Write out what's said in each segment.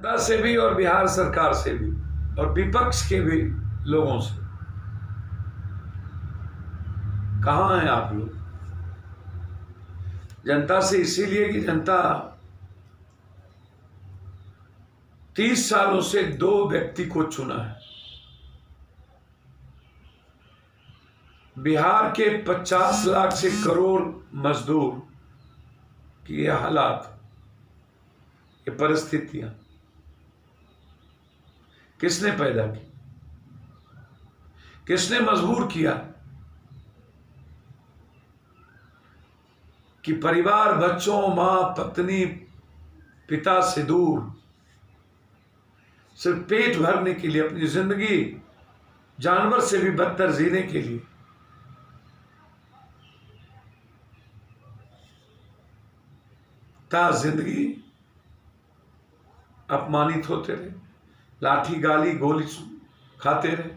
जनता से भी और बिहार सरकार से भी और विपक्ष के भी लोगों से, कहाँ हैं आप लोग? जनता से इसीलिए कि जनता 30 सालों से 2 व्यक्ति को चुना है। बिहार के 50 लाख से करोड़ मजदूर की ये हालात, ये परिस्थितियां किसने पैदा की? किसने मजबूर किया कि परिवार, बच्चों, मां, पत्नी, पिता से दूर सिर्फ पेट भरने के लिए, अपनी जिंदगी जानवर से भी बदतर जीने के लिए जिंदगी अपमानित होते रहे, लाठी, गाली, गोली खाते रहे?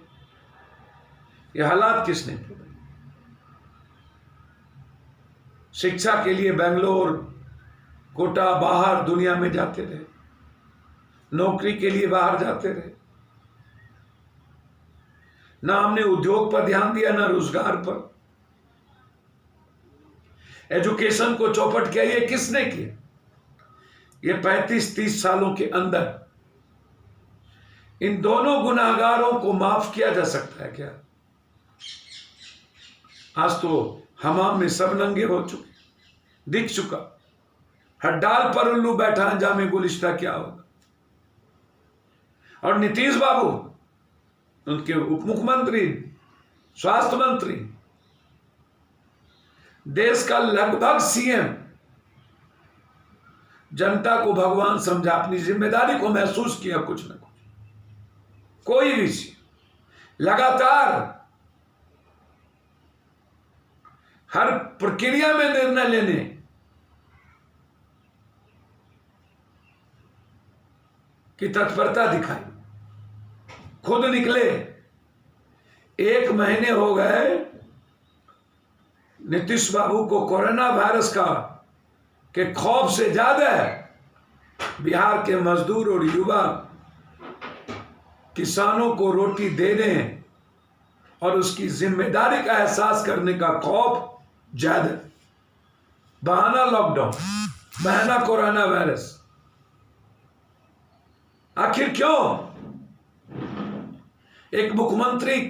ये हालात किसने पैदा? शिक्षा के लिए बेंगलोर, कोटा, बाहर दुनिया में जाते रहे, नौकरी के लिए बाहर जाते रहे। ना हमने उद्योग पर ध्यान दिया, ना रोजगार पर। एजुकेशन को चौपट किया। ये किसने किया? ये 35-30 सालों के अंदर इन दोनों गुनाहगारों को माफ किया जा सकता है क्या? आज तो हमाम में सब नंगे हो चुके, दिख चुका। हर डाल पर उल्लू बैठा, अंजामे गुलिस्ता क्या होगा? और नीतीश बाबू, उनके उप मुख्यमंत्री, स्वास्थ्य मंत्री, देश का लगभग सीएम, जनता को भगवान समझा, अपनी जिम्मेदारी को महसूस किया कुछ न कुछ। कोई भी लगातार हर प्रक्रिया में निर्णय लेने की तत्परता दिखाई। खुद निकले। 1 महीने हो गए नीतीश बाबू को कोरोना वायरस का के खौफ से ज्यादा बिहार के मजदूर और युवा, किसानों को रोटी देने और उसकी जिम्मेदारी का एहसास करने का खौफ ज्यादा। बहाना लॉकडाउन, बहाना कोरोना वायरस। आखिर क्यों? एक मुख्यमंत्री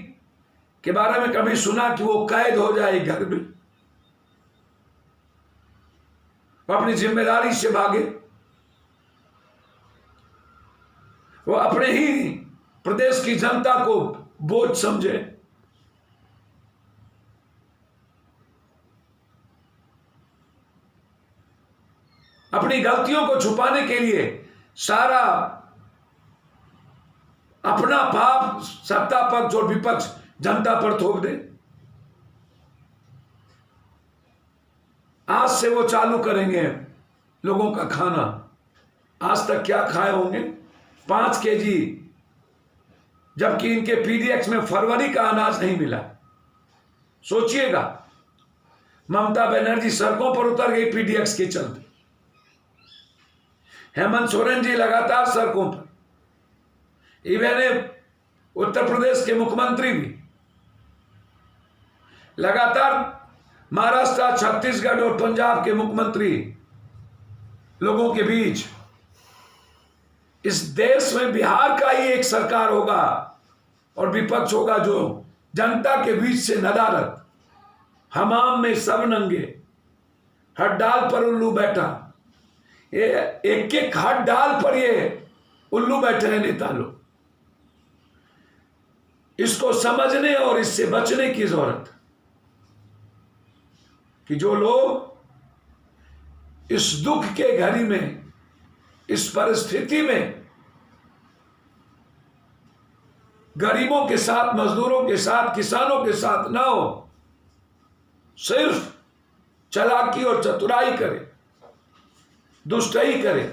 के बारे में कभी सुना कि वो कैद हो जाए घर में? वो अपनी जिम्मेदारी से भागे। वो अपने ही प्रदेश की जनता को बोझ समझे। अपनी गलतियों को छुपाने के लिए सारा अपना पाप सत्ता पक्ष और विपक्ष जनता पर थोप दे। आज से वो चालू करेंगे लोगों का खाना। आज तक क्या खाए होंगे? 5 केजी, जबकि इनके पीडीएक्स में फरवरी का अनाज नहीं मिला। सोचिएगा, ममता बनर्जी सड़कों पर उतर गई पीडीएक्स के चलते। हेमंत सोरेन जी लगातार सड़कों पर। इवन उत्तर प्रदेश के मुख्यमंत्री भी लगातार, महाराष्ट्र, छत्तीसगढ़ और पंजाब के मुख्यमंत्री लोगों के बीच। इस देश में बिहार का ही एक सरकार होगा और विपक्ष होगा जो जनता के बीच से नदारत, हमाम में सब नंगे, हर डाल पर उल्लू बैठा। ये एक हर डाल पर ये उल्लू बैठे हैं नेता लोग। इसको समझने और इससे बचने की जरूरत कि जो लोग इस दुख के घड़ी में, इस परिस्थिति में गरीबों के साथ, मजदूरों के साथ, किसानों के साथ ना हो, सिर्फ चालाकी और चतुराई करे, दुष्टई करे।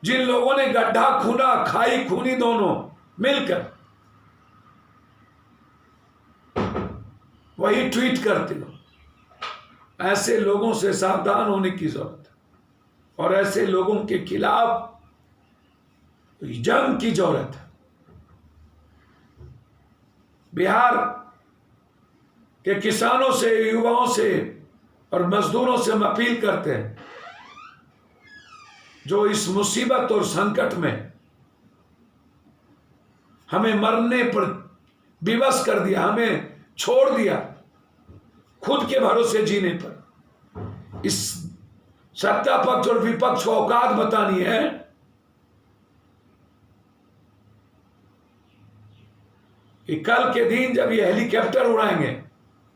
जिन लोगों ने गड्ढा खूना, खाई खूनी दोनों मिलकर, वही ट्वीट करते हो। ऐसे लोगों से सावधान होने की जरूरत है। और ऐसे लोगों के खिलाफ जंग की जरूरत है। बिहार के किसानों से, युवाओं से और मजदूरों से हम अपील करते हैं, जो इस मुसीबत और संकट में हमें मरने पर विवश कर दिया, हमें छोड़ दिया खुद के भरोसे जीने पर, इस सत्ता पक्ष और विपक्ष को औकात बतानी है कि कल के दिन जब ये हेलीकॉप्टर उड़ाएंगे,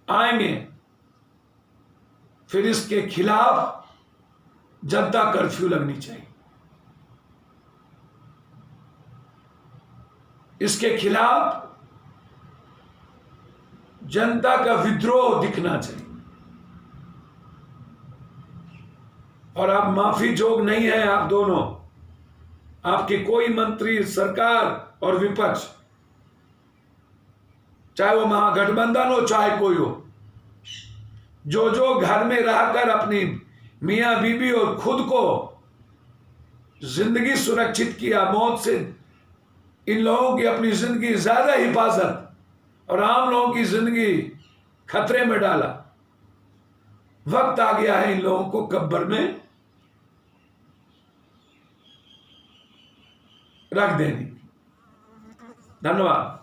आएंगे, फिर इसके खिलाफ जनता कर्फ्यू लगनी चाहिए। इसके खिलाफ जनता का विद्रोह दिखना चाहिए। और आप माफी जोग नहीं है, आप दोनों, आपके कोई मंत्री, सरकार और विपक्ष, चाहे वो महागठबंधन हो चाहे कोई हो, जो घर में रहकर अपनी मियां बीबी और खुद को जिंदगी सुरक्षित किया, मौत से इन लोगों की अपनी जिंदगी ज्यादा हिफाजत और आम लोगों की जिंदगी खतरे में डाला। वक्त आ गया है इन लोगों को कब्र में रख देने। धन्यवाद।